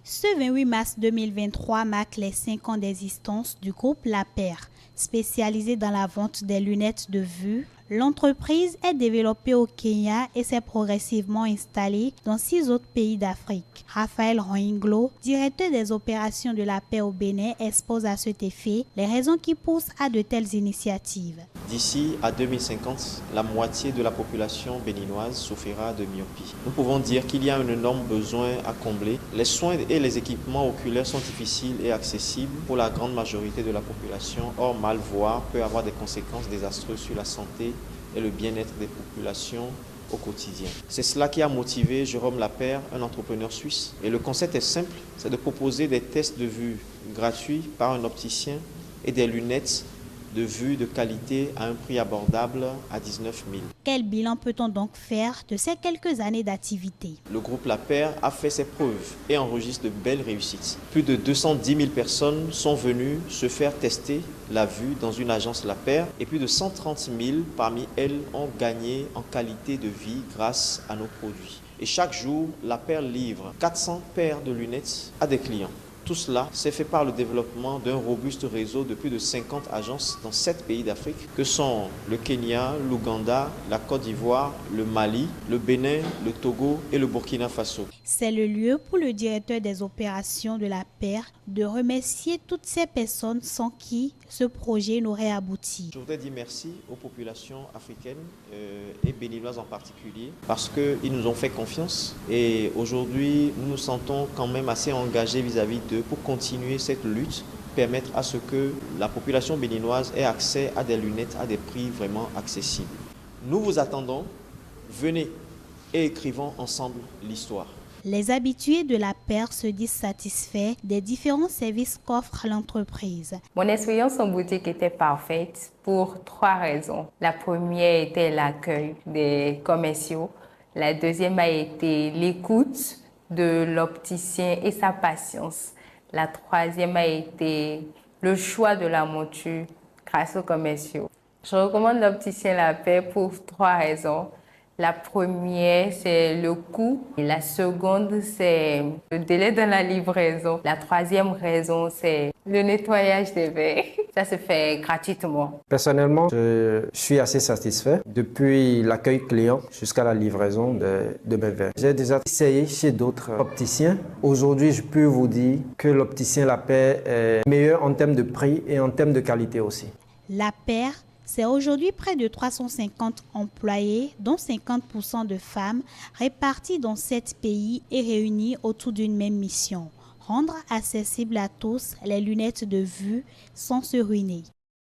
Ce 28 mars 2023 marque les 5 ans d'existence du groupe La Paire. Spécialisé dans la vente des lunettes de vue, l'entreprise est développée au Kenya et s'est progressivement installée dans 6 autres pays d'Afrique. Raphaël Roinglo, directeur des opérations de La Paire au Bénin, expose à cet effet les raisons qui poussent à de telles initiatives. D'ici à 2050, la moitié de la population béninoise souffrira de myopie. Nous pouvons dire qu'il y a un énorme besoin à combler. Les soins et les équipements oculaires sont difficiles et accessibles pour la grande majorité de la population. Or, mal voir peut avoir des conséquences désastreuses sur la santé et le bien-être des populations au quotidien. C'est cela qui a motivé Jérôme Lapère, un entrepreneur suisse. Et le concept est simple, c'est de proposer des tests de vue gratuits par un opticien et des lunettes de vue de qualité à un prix abordable à 19 000. Quel bilan peut-on donc faire de ces quelques années d'activité? Le groupe La Paire a fait ses preuves et enregistre de belles réussites. Plus de 210 000 personnes sont venues se faire tester la vue dans une agence La Paire et plus de 130 000 parmi elles ont gagné en qualité de vie grâce à nos produits. Et chaque jour, La Paire livre 400 paires de lunettes à des clients. Tout cela s'est fait par le développement d'un robuste réseau de plus de 50 agences dans 7 pays d'Afrique que sont le Kenya, l'Ouganda, la Côte d'Ivoire, le Mali, le Bénin, le Togo et le Burkina Faso. C'est le lieu pour le directeur des opérations de La Paire de remercier toutes ces personnes sans qui ce projet n'aurait abouti. Je voudrais dire merci aux populations africaines et béninoises en particulier parce qu'ils nous ont fait confiance et aujourd'hui nous nous sentons quand même assez engagés vis-à-vis d'eux pour continuer cette lutte, permettre à ce que la population béninoise ait accès à des lunettes à des prix vraiment accessibles. Nous vous attendons, venez et écrivons ensemble l'histoire. Les habitués de La Paire se disent satisfaits des différents services qu'offre l'entreprise. Mon expérience en boutique était parfaite pour 3 raisons. La première était l'accueil des commerciaux. La deuxième a été l'écoute de l'opticien et sa patience. La troisième a été le choix de la monture grâce aux commerciaux. Je recommande l'opticien La Paire pour 3 raisons. La première, c'est le coût. Et la seconde, c'est le délai de la livraison. La troisième raison, c'est le nettoyage des verres. Ça se fait gratuitement. Personnellement, je suis assez satisfait depuis l'accueil client jusqu'à la livraison de mes verres. J'ai déjà essayé chez d'autres opticiens. Aujourd'hui, je peux vous dire que l'opticien La Paire est meilleur en termes de prix et en termes de qualité aussi. La Paire, c'est aujourd'hui près de 350 employés, dont 50% de femmes, répartis dans 7 pays et réunis autour d'une même mission: rendre accessibles à tous les lunettes de vue sans se ruiner.